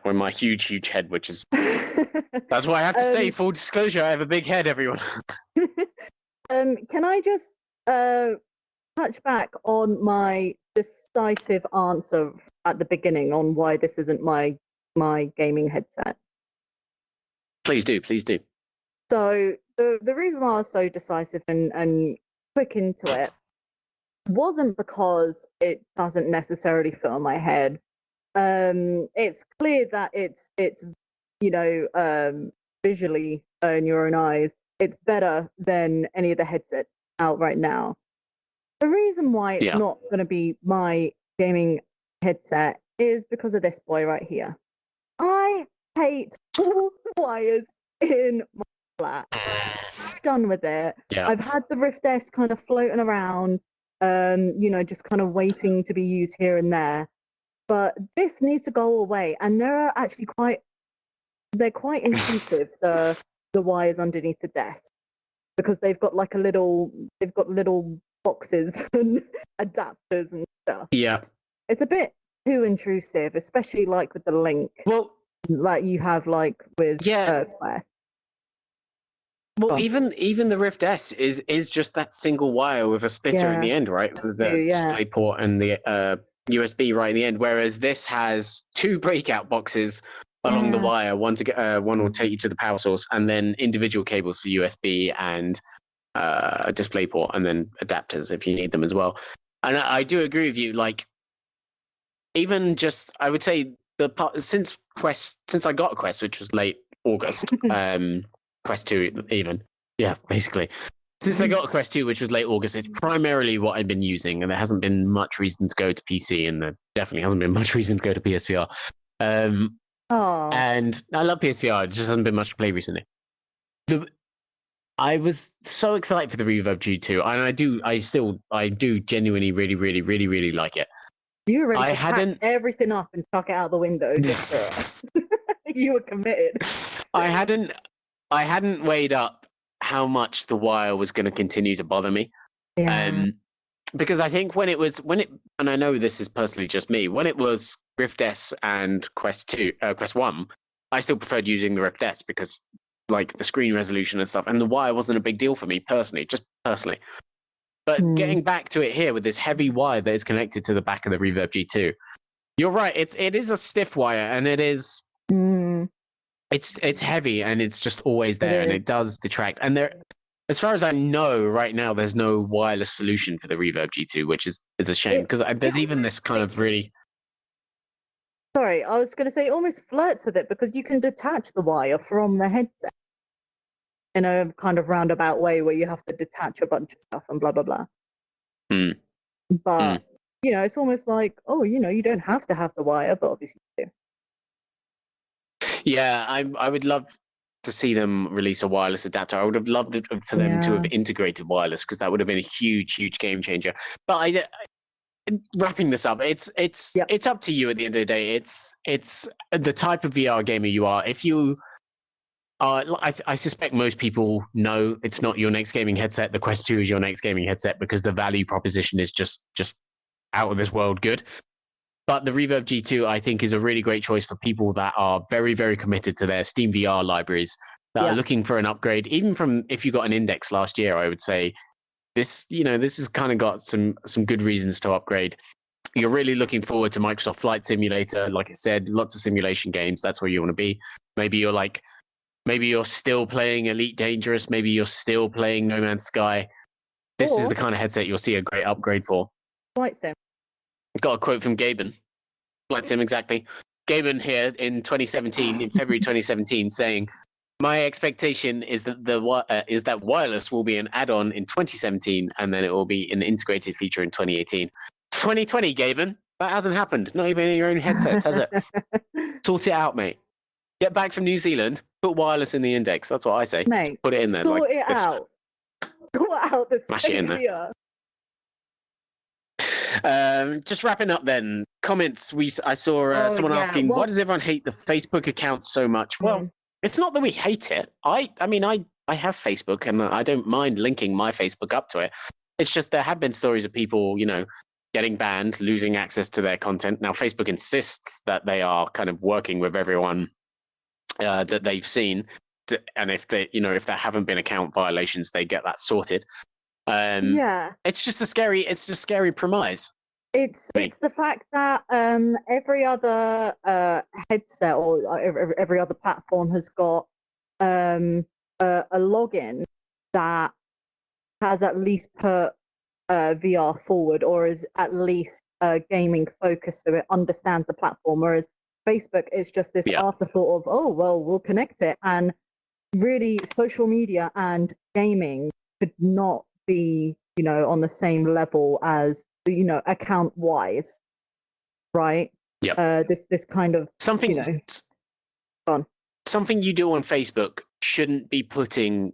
With my huge head, which is that's why I have to say, full disclosure, I have a big head, everyone. Can I just touch back on my decisive answer at the beginning on why this isn't my gaming headset? Please do. So the reason why I was so decisive and quick into it wasn't because it doesn't necessarily fit on my head. It's clear that it's visually in your own eyes, it's better than any of the headsets out right now. The reason why it's not going to be my gaming headset is because of this boy right here. I hate all the wires in my flat. I'm done with it. I've had the Rift S kind of floating around, just kind of waiting to be used here and there. But this needs to go away, and they're actually quite intrusive. The wires underneath the desk, because they've got little boxes and adapters and stuff. Yeah, it's a bit too intrusive, especially like with the link. Well, like you have like with Quest. Well, even the Rift S is just that single wire with a splitter at the end, right? With the display port and the USB right at the end. Whereas this has two breakout boxes along the wire. One will take you to the power source, and then individual cables for USB and a display port, and then adapters if you need them as well. And I do agree with you. Like, even just I would say since I got a Quest, which was late August, Quest 2 even, basically. Since I got a Quest 2, which was late August, it's primarily what I've been using, and there hasn't been much reason to go to PC, and there definitely hasn't been much reason to go to PSVR. And I love PSVR, it just hasn't been much to play recently. I was so excited for the Reverb G2, and I do genuinely really, really, really, really like it. You were ready to pack everything up and chuck it out the window just for you were committed. I hadn't weighed up how much the wire was going to continue to bother me. Because I think when it and I know this is personally just me, when it was Rift S and Quest 1, I still preferred using the Rift S because like the screen resolution and stuff, and the wire wasn't a big deal for me personally. But getting back to it here with this heavy wire that is connected to the back of the Reverb G2, you're right. It is a stiff wire, and it is. It's heavy, and it's just always there, and it does detract. And as far as I know, right now, there's no wireless solution for the Reverb G2, which is a shame because there's even this kind of really. Sorry, I was going to say it almost flirts with it because you can detach the wire from the headset in a kind of roundabout way where you have to detach a bunch of stuff and blah, blah, blah. But, it's almost like, you don't have to have the wire, but obviously you do. Yeah, I would love to see them release a wireless adapter. I would have loved it for them to have integrated wireless because that would have been a huge game changer. But wrapping this up, it's up to you at the end of the day. It's the type of VR gamer you are. If you I suspect most people know it's not your next gaming headset. The Quest 2 is your next gaming headset because the value proposition is just out of this world good. But the Reverb G2, I think, is a really great choice for people that are very, very committed to their SteamVR libraries, that are looking for an upgrade. Even from if you got an Index last year, I would say this has kind of got some good reasons to upgrade. You're really looking forward to Microsoft Flight Simulator. Like I said, lots of simulation games. That's where you want to be. Maybe you're still playing Elite Dangerous. Maybe you're still playing No Man's Sky. This is the kind of headset you'll see a great upgrade for. Flight Sim. Got a quote from Gaben. Flight Sim, exactly. Gaben here in 2017, in February 2017, saying, "My expectation is that wireless will be an add-on in 2017, and then it will be an integrated feature in 2018." 2020, Gaben. That hasn't happened. Not even in your own headsets, has it? Sort it out, mate. Get back from New Zealand. Put wireless in the Index. That's what I say. Mate, put it in there. Sort it out. Sort out the Smash it in there. Just wrapping up then. Comments. I saw someone asking, why does everyone hate the Facebook account so much? Well, it's not that we hate it. I mean, I have Facebook and I don't mind linking my Facebook up to it. It's just there have been stories of people, getting banned, losing access to their content. Now, Facebook insists that they are kind of working with everyone that they've seen, and if there haven't been account violations, they get that sorted. It's just a scary premise. It's the fact that every other headset or every other platform has got a login that has at least put VR forward, or is at least gaming focused, so it understands the platform. Whereas Facebook is just this afterthought of, we'll connect it, and really social media and gaming could not be on the same level as account wise, right? This kind of something something you do on Facebook shouldn't be putting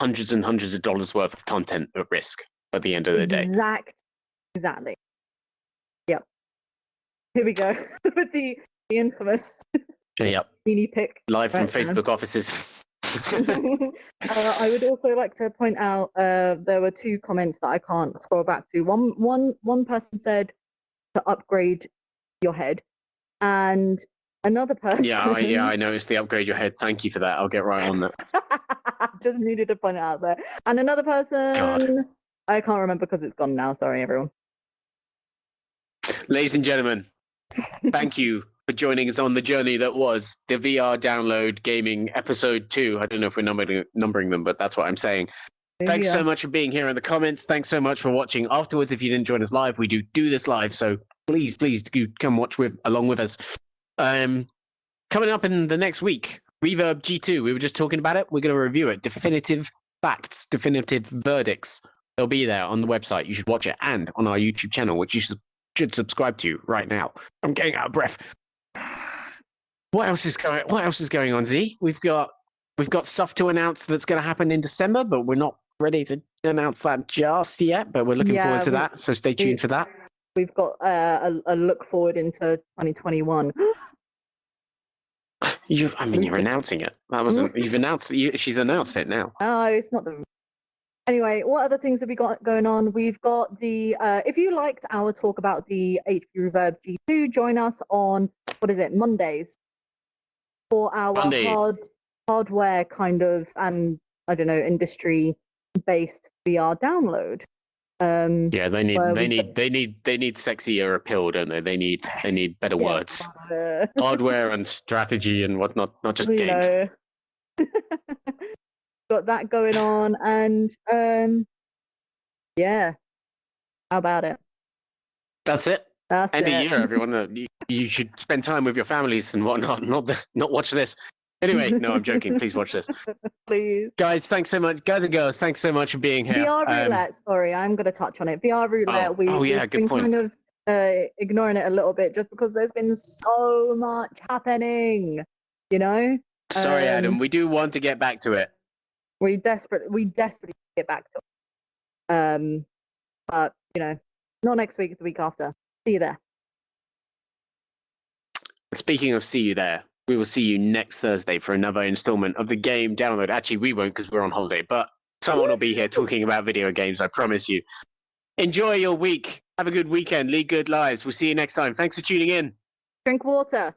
hundreds and hundreds of dollars worth of content at risk at the end of the day. Exactly. Yep. Here we go with the infamous mini pick live from Facebook offices. I would also like to point out there were two comments that I can't scroll back to. One person said to upgrade your head, and another person. I noticed the upgrade your head. Thank you for that. I'll get right on that. Just needed to point it out there. And another person. I can't remember because it's gone now. Sorry, everyone. Ladies and gentlemen, thank you for joining us on the journey that was the VR Download Gaming Episode 2. I don't know if we're numbering them, but that's what I'm saying. Thanks so much for being here in the comments. Thanks so much for watching afterwards. If you didn't join us live, we do this live, so please do come watch along with us. Coming up in the next week, Reverb G2. We were just talking about it. We're going to review it. Definitive facts, definitive verdicts. They'll be there on the website. You should watch it, and on our YouTube channel, which you should subscribe to right now. I'm getting out of breath. What else is going on, Z? We've got stuff to announce that's going to happen in December, but we're not ready to announce that just yet. But we're looking forward to that, so stay tuned for that. We've got a look forward into 2021. You're announcing it. That wasn't. You've announced. She's announced it now. Oh, it's not the. Anyway, what other things have we got going on? We've got the. If you liked our talk about the HP Reverb G2, join us on Mondays, for our hardware kind of and industry-based VR download. They need sexier appeal, don't they? They need better words, hardware and strategy and whatnot, not just games. Got that going on, and how about it? That's it. End of year, everyone. You should spend time with your families and whatnot, not watch this. Anyway, no, I'm joking. Please watch this. Please. Guys, thanks so much. Guys and girls, thanks so much for being here. VR roulette, sorry, I'm going to touch on it. VR roulette, we've been kind of ignoring it a little bit just because there's been so much happening, Sorry, Adam, we do want to get back to it. We desperately get back to it. But, not next week, the week after. See you there. Speaking of see you there, we will see you next Thursday for another installment of the game download. Actually, we won't because we're on holiday, but someone will be here talking about video games, I promise you. Enjoy your week. Have a good weekend. Lead good lives. We'll see you next time. Thanks for tuning in. Drink water.